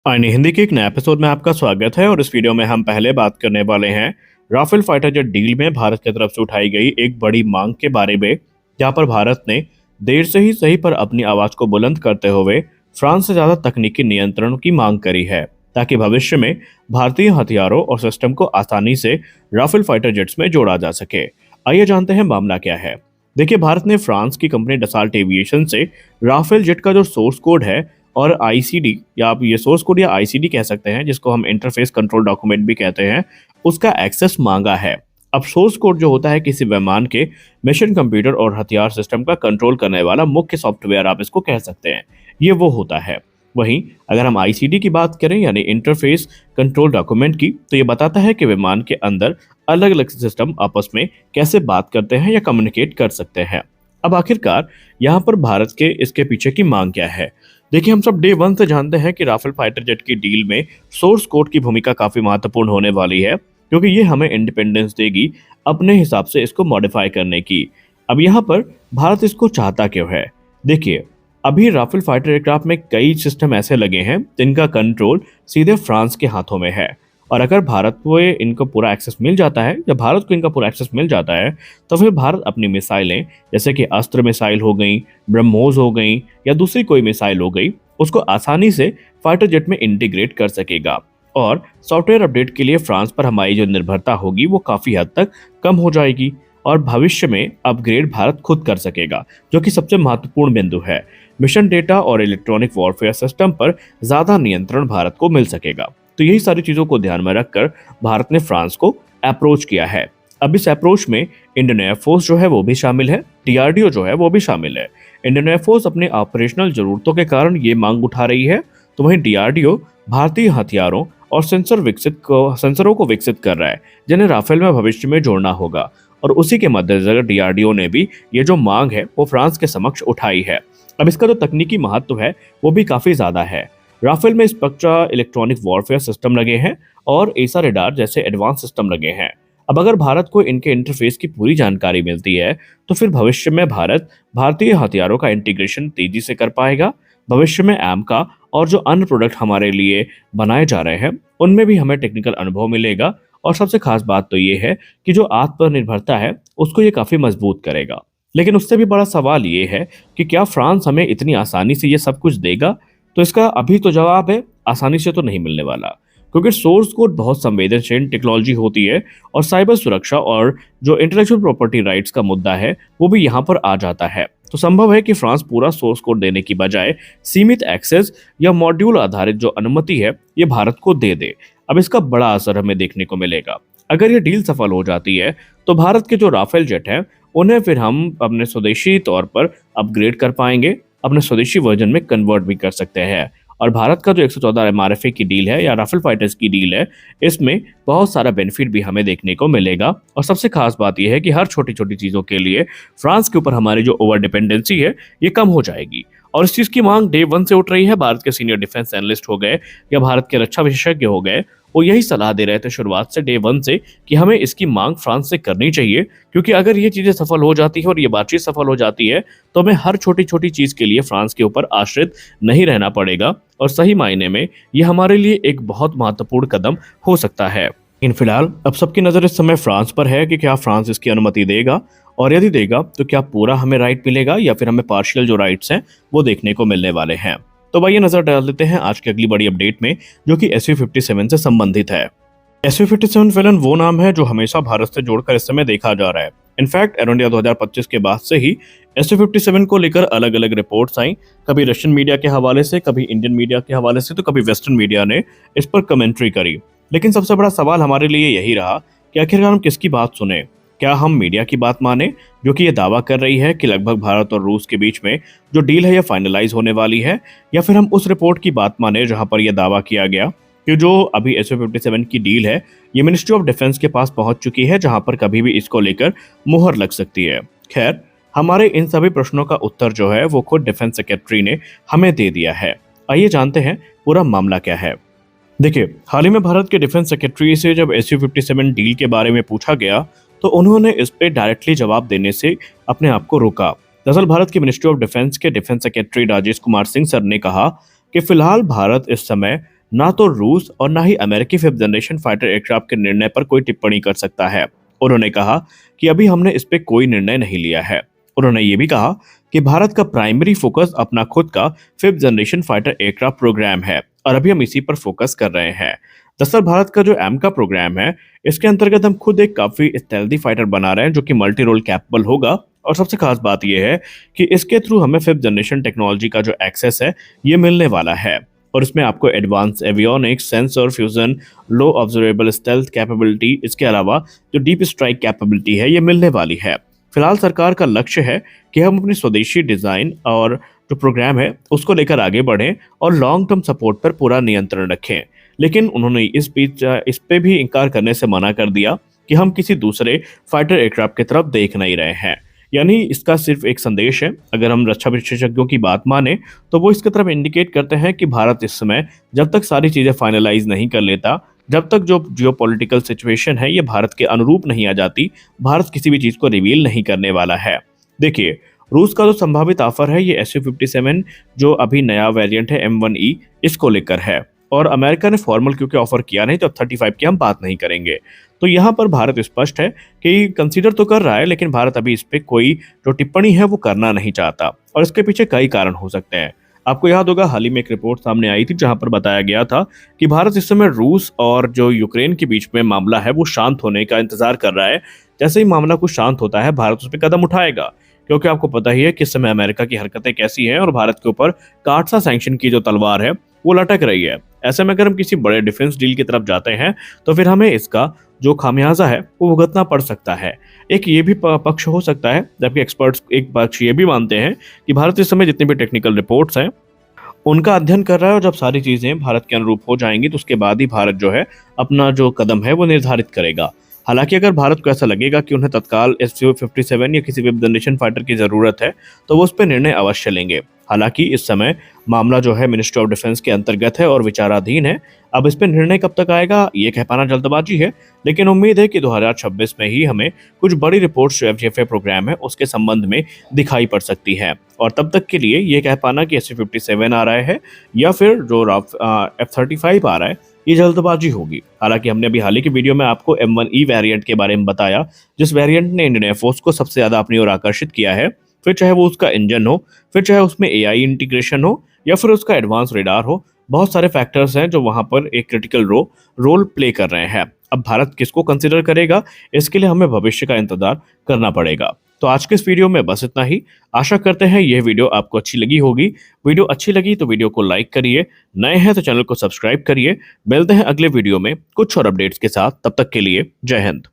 आईनी हिंदी के एक नए एपिसोड में आपका स्वागत है और इस वीडियो में हम पहले बात करने वाले हैं राफेल फाइटर जेट डील में भारत की तरफ से उठाई गई एक बड़ी मांग के बारे में, जहां पर भारत ने देर से ही सही पर अपनी आवाज को बुलंद करते हुए फ्रांस से ज्यादा तकनीकी नियंत्रण की मांग करी है, ताकि भविष्य में भारतीय हथियारों और सिस्टम को आसानी से राफेल फाइटर जेट्स में जोड़ा जा सके। आइए जानते हैं मामला क्या है। देखिए, भारत ने फ्रांस की कंपनी डसाल्ट एविएशन से राफेल जेट का जो सोर्स कोड है और आईसीडी, या आप ये सोर्स कोड या आईसीडी कह सकते हैं, जिसको हम इंटरफेस कंट्रोल डॉक्यूमेंट भी कहते हैं, उसका एक्सेस मांगा है। अब सोर्स कोड जो होता है किसी विमान के मिशन कंप्यूटर और हथियार सिस्टम का कंट्रोल करने वाला मुख्य सॉफ्टवेयर, आप इसको कह सकते हैं, ये वो होता है। वहीं अगर हम आईसीडी की बात करें यानी इंटरफेस कंट्रोल डॉक्यूमेंट की, तो ये बताता है कि विमान के अंदर अलग अलग सिस्टम आपस में कैसे बात करते हैं या कम्युनिकेट कर सकते हैं। अब आखिरकार यहाँ पर भारत के इसके पीछे की मांग क्या है। देखिए, हम सब डे वन से जानते हैं कि राफेल फाइटर जेट की डील में सोर्स कोड की भूमिका काफी महत्वपूर्ण होने वाली है, क्योंकि ये हमें इंडिपेंडेंस देगी अपने हिसाब से इसको मॉडिफाई करने की। अब यहाँ पर भारत इसको चाहता क्यों है? देखिए, अभी राफेल फाइटर एयरक्राफ्ट में कई सिस्टम ऐसे लगे हैं जिनका कंट्रोल सीधे फ्रांस के हाथों में है, और अगर भारत को इनको पूरा एक्सेस मिल जाता है या भारत को इनका पूरा एक्सेस मिल जाता है, तो फिर भारत अपनी मिसाइलें, जैसे कि अस्त्र मिसाइल हो गई, ब्रह्मोस हो गई या दूसरी कोई मिसाइल हो गई, उसको आसानी से फाइटर जेट में इंटीग्रेट कर सकेगा। और सॉफ्टवेयर अपडेट के लिए फ्रांस पर हमारी जो निर्भरता होगी वो काफ़ी हद तक कम हो जाएगी, और भविष्य में अपग्रेड भारत खुद कर सकेगा, जो कि सबसे महत्वपूर्ण बिंदु है। मिशन डेटा और इलेक्ट्रॉनिक वॉरफेयर सिस्टम पर ज़्यादा नियंत्रण भारत को मिल सकेगा। तो यही सारी चीज़ों को ध्यान में रखकर भारत ने फ्रांस को अप्रोच किया है। अब इस अप्रोच में इंडियन एयरफोर्स जो है वो भी शामिल है, डीआरडीओ जो है वो भी शामिल है। इंडियन एयरफोर्स अपने ऑपरेशनल जरूरतों के कारण ये मांग उठा रही है, तो वहीं डीआरडीओ भारतीय हथियारों और सेंसरों को विकसित कर रहा है, जिन्हें राफेल में भविष्य में जोड़ना होगा। और उसी के मद्देनजर डीआरडीओ ने भी ये जो मांग है वो फ्रांस के समक्ष उठाई है। अब इसका जो तकनीकी महत्व है वो भी काफी ज्यादा है। राफेल में स्पेक्ट्रा इलेक्ट्रॉनिक वॉरफेयर सिस्टम लगे हैं और एसा रेडार जैसे एडवांस सिस्टम लगे हैं। अब अगर भारत को इनके इंटरफेस की पूरी जानकारी मिलती है, तो फिर भविष्य में भारत भारतीय हथियारों का इंटीग्रेशन तेजी से कर पाएगा। भविष्य में एम का और जो अन्य प्रोडक्ट हमारे लिए बनाए जा रहे हैं उनमें भी हमें टेक्निकल अनुभव मिलेगा, और सबसे खास बात तो ये है कि जो आत्मनिर्भरता है उसको ये काफी मजबूत करेगा। लेकिन उससे भी बड़ा सवाल ये है कि क्या फ्रांस हमें इतनी आसानी से ये सब कुछ देगा? तो इसका अभी तो जवाब है, आसानी से तो नहीं मिलने वाला, क्योंकि सोर्स कोड बहुत संवेदनशील टेक्नोलॉजी होती है, और साइबर सुरक्षा और जो इंटेलेक्चुअल प्रॉपर्टी राइट्स का मुद्दा है वो भी यहाँ पर आ जाता है। तो संभव है कि फ्रांस पूरा सोर्स कोड देने की बजाय सीमित एक्सेस या मॉड्यूल आधारित जो अनुमति है ये भारत को दे दे। अब इसका बड़ा असर हमें देखने को मिलेगा। अगर ये डील सफल हो जाती है तो भारत के जो राफेल जेट हैं उन्हें फिर हम अपने स्वदेशी तौर पर अपग्रेड कर पाएंगे, अपने स्वदेशी वर्जन में कन्वर्ट भी कर सकते हैं। और भारत का जो 114 एमआरएफए की डील है या राफेल फाइटर्स की डील है, इसमें बहुत सारा बेनिफिट भी हमें देखने को मिलेगा। और सबसे खास बात यह है कि हर छोटी छोटी चीज़ों के लिए फ्रांस के ऊपर हमारी जो ओवर डिपेंडेंसी है ये कम हो जाएगी। और इस चीज़ की मांग डे वन से उठ रही है। भारत के सीनियर डिफेंस एनालिस्ट हो गए या भारत के रक्षा विशेषज्ञ हो गए, वो यही सलाह दे रहे थे शुरुआत से, डे वन से, कि हमें इसकी मांग फ्रांस से करनी चाहिए, क्योंकि अगर ये चीज़ें सफल हो जाती है और ये बातचीत सफल हो जाती है तो हमें हर छोटी छोटी चीज़ के लिए फ्रांस के ऊपर आश्रित नहीं रहना पड़ेगा, और सही मायने में ये हमारे लिए एक बहुत महत्वपूर्ण कदम हो सकता है। इन फिलहाल अब सबकी नज़र इस समय फ्रांस पर है कि क्या फ्रांस इसकी अनुमति देगा, और यदि देगा तो क्या पूरा हमें राइट मिलेगा या फिर हमें पार्शियल जो राइट्स हैं वो देखने को मिलने वाले हैं। तो भाई, ये नजर डाल देते हैं आज की अगली बड़ी अपडेट में, जो कि SU-57 से संबंधित है। SU-57 विलन वो नाम है जो हमेशा भारत से जोड़कर इस समय देखा जा रहा है। इनफैक्ट एरो इंडिया 2025 के बाद से ही SU-57 को लेकर अलग अलग रिपोर्ट्स आई, कभी रशियन मीडिया के हवाले से, कभी इंडियन मीडिया के हवाले से, तो कभी वेस्टर्न मीडिया ने इस पर कमेंट्री करी। लेकिन सबसे बड़ा सवाल हमारे लिए यही रहा कि आखिरकार हम किसकी बात सुने। क्या हम मीडिया की बात माने जो कि ये दावा कर रही है कि लगभग भारत और रूस के बीच में जो डील है ये फाइनलाइज होने वाली है, या फिर हम उस रिपोर्ट की बात माने जहां पर यह दावा किया गया कि जो अभी SU-57 की डील है ये मिनिस्ट्री ऑफ डिफेंस के पास पहुंच चुकी है, जहां पर कभी भी इसको लेकर मुहर लग सकती है। खैर, हमारे इन सभी प्रश्नों का उत्तर जो है वो खुद डिफेंस सेक्रेटरी ने हमें दे दिया है। आइए जानते हैं पूरा मामला क्या है। देखिए, हाल ही में भारत के डिफेंस सेक्रेटरी से जब SU-57 डील के बारे में पूछा गया तो उन्होंने इस पे डायरेक्टली जवाब देने से अपने आप को रोका। दरअसल भारत की मिनिस्ट्री ऑफ डिफेंस के defence secretary Rajesh Kumar Singh sir ने कहा कि फिलहाल भारत इस समय ना तो रूस और ना ही अमेरिकी फिफ्थ जनरेशन फाइटर एयरक्राफ्ट के निर्णय पर कोई टिप्पणी कर सकता है। उन्होंने कहा कि अभी हमने इस पे कोई निर्णय नहीं लिया है। उन्होंने ये भी कहा कि भारत का प्राइमरी फोकस अपना खुद का fifth generation fighter aircraft programme है और अभी हम इसी पर फोकस कर रहे हैं। दरअसल भारत का जो एम का प्रोग्राम है, इसके अंतर्गत हम खुद एक काफी स्टेल्दी फाइटर बना रहे हैं जो कि मल्टी रोल कैपेबल होगा। और सबसे खास बात यह है कि इसके थ्रू हमें फिफ्थ जनरेशन टेक्नोलॉजी का जो एक्सेस है ये मिलने वाला है। और इसमें आपको एडवांस एवियोनिक्स, सेंसर फ्यूजन, लो ऑब्जर्वेबल स्टेल्थ कैपेबिलिटी, इसके अलावा जो डीप स्ट्राइक कैपेबिलिटी है ये मिलने वाली है। फिलहाल सरकार का लक्ष्य है कि हम अपनी स्वदेशी डिजाइन और जो प्रोग्राम है उसको लेकर आगे बढ़ें और लॉन्ग टर्म सपोर्ट पर पूरा नियंत्रण रखें। लेकिन उन्होंने इस बीच इस पे भी इनकार करने से मना कर दिया कि हम किसी दूसरे फाइटर एयरक्राफ्ट की तरफ देख नहीं रहे हैं। यानी इसका सिर्फ एक संदेश है। अगर हम रक्षा विशेषज्ञों की बात माने तो वो इसकी तरफ इंडिकेट करते हैं कि भारत इस समय जब तक सारी चीजें फाइनलाइज नहीं कर लेता, जब तक जो जियोपॉलिटिकल सिचुएशन है ये भारत के अनुरूप नहीं आ जाती, भारत किसी भी चीज को रिवील नहीं करने वाला है। देखिए, रूस का जो संभावित ऑफर है ये Su-57 जो अभी नया वेरिएंट है M1E, इसको लेकर है। और अमेरिका ने फॉर्मल क्योंकि ऑफर किया नहीं तो F-35 की हम बात नहीं करेंगे। तो यहाँ पर भारत स्पष्ट है कि कंसीडर तो कर रहा है, लेकिन भारत अभी इस पे कोई जो टिप्पणी है वो करना नहीं चाहता और इसके पीछे कई कारण हो सकते हैं। आपको याद होगा हाल ही में एक रिपोर्ट सामने आई थी जहां पर बताया गया था कि भारत इस समय रूस और जो यूक्रेन के बीच में मामला है वो शांत होने का इंतजार कर रहा है। जैसे ही मामला कुछ शांत होता है भारत उस पर कदम उठाएगा, क्योंकि आपको पता ही है कि इस समय अमेरिका की हरकतें कैसी हैं और भारत के ऊपर काटसा सैंक्शन की जो तलवार है वो लटक रही है। ऐसे में अगर हम किसी बड़े डिफेंस डील की तरफ जाते हैं तो फिर हमें इसका जो खामियाजा है वो भुगतना पड़ सकता है। एक ये भी पक्ष हो सकता है, जबकि एक्सपर्ट्स एक पक्ष ये भी मानते हैं कि भारत इस समय जितनी भी टेक्निकल रिपोर्ट्स हैं उनका अध्ययन कर रहा है और जब सारी चीजें भारत के अनुरूप हो जाएंगी तो उसके बाद ही भारत जो है अपना जो कदम है वो निर्धारित करेगा। हालांकि अगर भारत को ऐसा लगेगा कि उन्हें तत्काल Su-57 या किसी फिफ्थ जनरेशन फाइटर की जरूरत है तो वो उस पर निर्णय अवश्य लेंगे। हालांकि इस समय मामला जो है मिनिस्ट्री ऑफ डिफेंस के अंतर्गत है और विचाराधीन है। अब इस पर निर्णय कब तक आएगा ये कह पाना जल्दबाजी है, लेकिन उम्मीद है कि 2026 में ही हमें कुछ बड़ी रिपोर्ट्स जो FGFA प्रोग्राम है उसके संबंध में दिखाई पड़ सकती है। और तब तक के लिए ये कह पाना कि Su-57 आ रहा है या फिर जो F-35 आ रहा है ये जल्दबाजी होगी। हालांकि हमने अभी हाल ही की वीडियो में आपको M1E वेरिएंट के बारे में बताया, जिस वेरिएंट ने इंडियन एयरफोर्स को सबसे ज्यादा अपनी ओर आकर्षित किया है। फिर चाहे वो उसका इंजन हो, फिर चाहे उसमें AI इंटीग्रेशन हो या फिर उसका एडवांस रेडार हो, बहुत सारे फैक्टर्स हैं जो वहां पर एक क्रिटिकल रोल प्ले कर रहे हैं। अब भारत किसको कंसिडर करेगा इसके लिए हमें भविष्य का इंतजार करना पड़ेगा। तो आज के इस वीडियो में बस इतना ही। आशा करते हैं यह वीडियो आपको अच्छी लगी होगी। वीडियो अच्छी लगी तो वीडियो को लाइक करिए, नए हैं तो चैनल को सब्सक्राइब करिए। मिलते हैं अगले वीडियो में कुछ और अपडेट्स के साथ, तब तक के लिए जय हिंद।